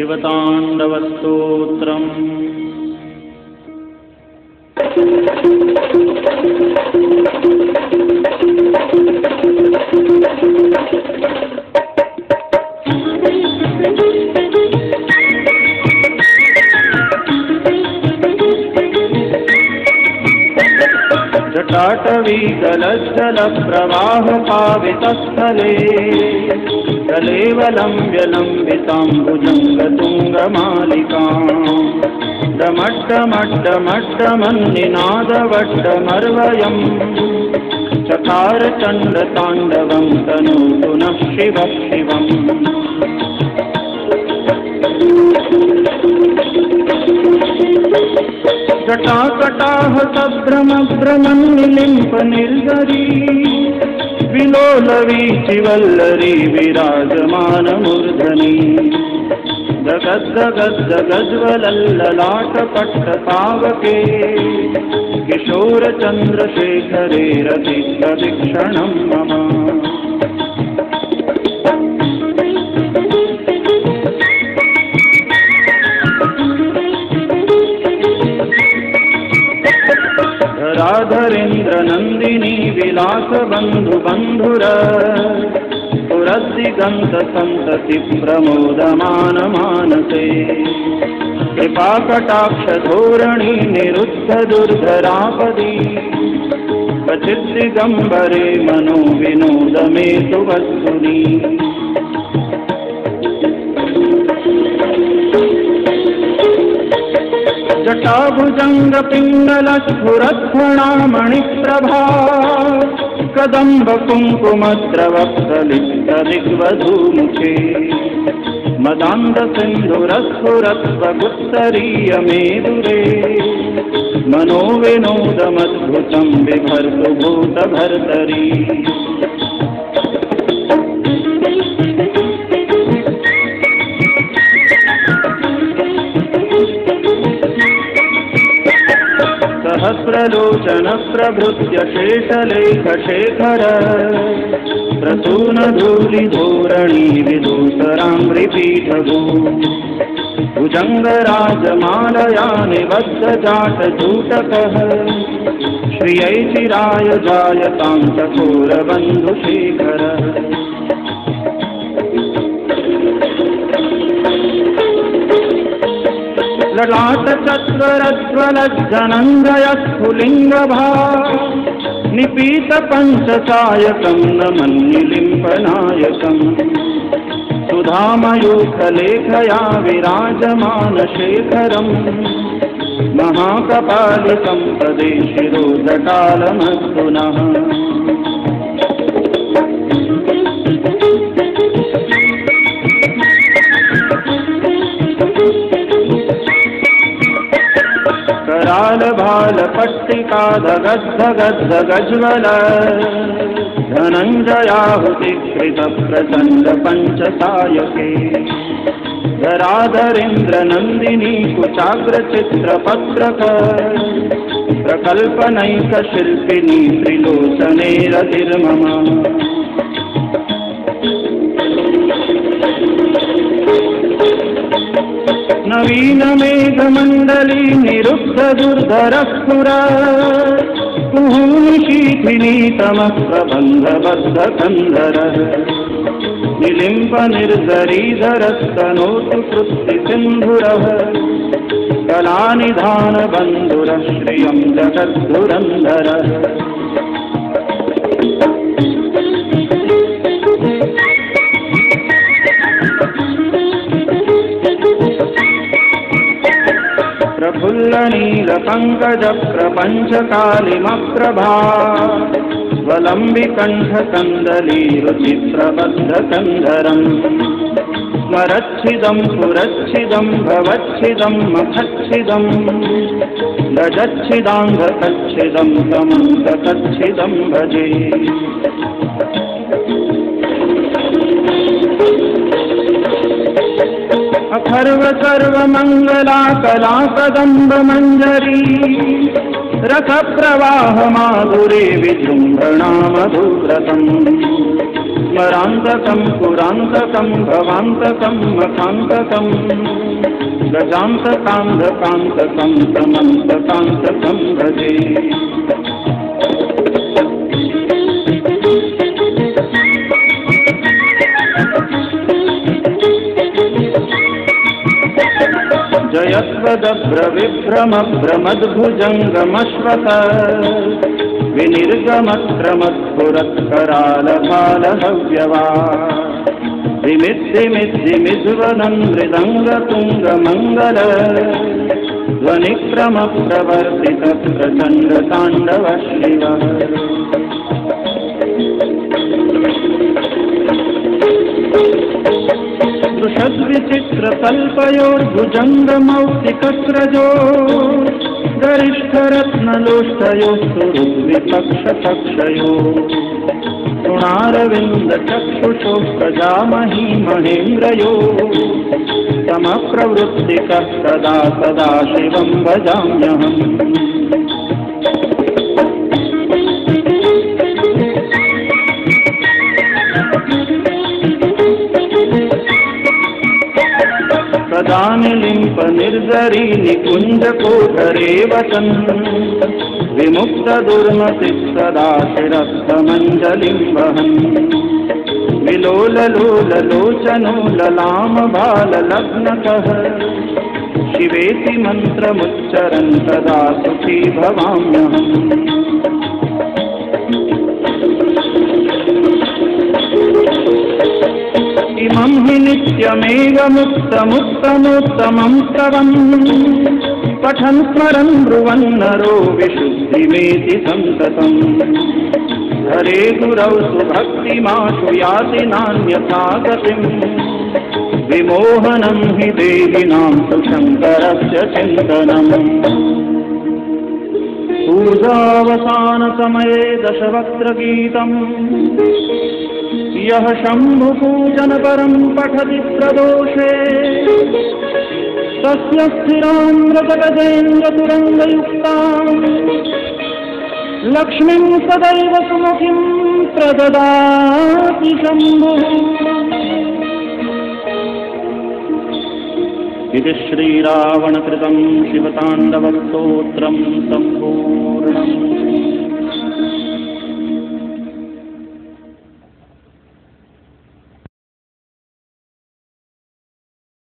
शिवताण्डवस्तोत्रम्। जटाटवी जलप्रवाहपावितस्थले कलेवलम्ब्यलम्बिताम्बुजङ्गतुङ्गमालिकाम् डमड्डमड्डमड्डमन्निनादवड्डमर्वयम् चकारचण्डताण्डवं तनोतु नः शिवः शिवम्। जटाकटाह सभ्रमभ्रमन्निलिम्प निर्झरी विलोलवीचिवल्लरी विराजमानमूर्धनि जगद्जगज्जगज्वलल्ललाटपट्टपावके किशोरचन्द्रशेखरे रतिप्रदीक्षणं मम। धराधरेन्द्र नंदिनी विलास बंधु बंधुर पुरद्दिगंत संतति प्रमोदमान मानसे कृपाकटाक्ष धोरणी निरुद्ध दुर्धरापदी क्वचिद्दिगंबरे मनो विनोद मे तु वस्तुनि। जटाभुजंग पिंगल स्फुरत्फणामणिप्रभा कदम्ब कुंकुमद्रवप्तलिप्त दिग्वधूमुखे मदान्ध सिन्धुरस्फुरत्वगुत्तरीय मेदुरे मनो विनोदमद्भुतं बिभर्तु भूतभर्तरी। सहस्रलोचन प्रभृत्य शेषलेख शेखर प्रसून धूलिधोरणी विदूसराम्रिपीठभू भुजङ्गराजमालया निबद्धजाटजूटकः श्रियै चिराय जायतां चकोरबन्धुशेखरः। ललाट चत्वरज्वलज्जनञ्जय स्फुलिङ्गभा निपीत पंचसायकं नमन्निलिम्पनायकम् सुधामयूखलेखया विराजमान शेखरम् महाकपालिकं पदे शिरोजटालमस्तु नः। करालभाल पट्टिका धगद्धगद्धगज्वल धनञ्जयाहुतिकृत प्रचण्ड पंचसायके धराधरेन्द्र नन्दिनी कुचाग्रचित्रपत्रक प्रकल्पनैक शिल्पिनी त्रिलोचने रतिर्मम। नवीन मेघमण्डली निरुद्ध दुर्धरस्फुर कुहूनिशीथिनी तमः प्रबन्धबद्ध कन्धर निलिम्प निर्झरीधरस्तनोतु कृत्तिसिन्धुरः कलानिधान बन्धुरः श्रियं जगद्धुरन्धरः। प्रफुल्लनीलपङ्कज प्रपञ्चकालिमप्रभा स्वलम्बिकण्ठकन्दलीरुचिप्रबद्धकन्धरम् स्मरच्छिदं पुरच्छिदं भवच्छिदं मखच्छिदं लजच्छिदान्धकच्छिदं तमन्तकच्छिदं भजे। अथर्व सर्वमंगला कला कदम्ब मंजरी रस प्रवाह माधुरे विजृंभणा मधुव्रतम् स्मरान्तकं पुरान्तकं भवान्तकं मखान्तकं गजान्तकान्धकान्तकं समन्तकान्तकं भजे। जयत्वदभ्रविभ्रमभ्रमद्भुजङ्गमश्वत विनिर्गमत्रमत्पुरत्करालभालहव्यवा विमिद्धिमिद्धिमिध्वनं मृदङ्गतुङ्गमङ्गल ध्वनिक्रमप्रवर्तितप्रचण्डताण्डव शिवः। दृशद्विचित्रतल्पयोर्भुजङ्गमौक्तिकस्रजो गरिष्ठरत्नलोष्ठयोः सुहृद्विपक्षपक्षयो तृणारविन्दचक्षुषो प्रजामही महेन्द्रयो समप्रवृत्तिकः सदा सदा शिवं भजाम्यहम्। सदा निलिम्प निर्जरी निकुञ्जकोटरे वचन् विमुक्तदुर्मतिः सदा शिरस्थमञ्जलिं वहन् विलोललोललोचनो ललामबाललग्नकः शिवेति मन्त्रमुच्चरन् सदा सुखी भवाम्यहम्। इमं हि नित्यमेव मुक्तमुत्तमोत्तमं स्तवम् पठन् स्मरन् ब्रुवन् नरो विशुद्धिमेति सन्ततम्। हरे गुरौ सुभक्तिमाशु याति नान्यथा गतिम् विमोहनं हि देहिनां तु शङ्करस्य चिन्तनम्। पूजावसानसमये दशवक्त्रगीतम् यः शम्भुपूजनपरं पठति प्रदोषे तस्य स्थिराम्रजगजेन्द्रतुरङ्गयुक्तां लक्ष्मीं सदैव सुमुखीं प्रददाति शम्भुः। इति श्रीरावणकृतं शिवताण्डवस्तोत्रं सम्पूर्णम्।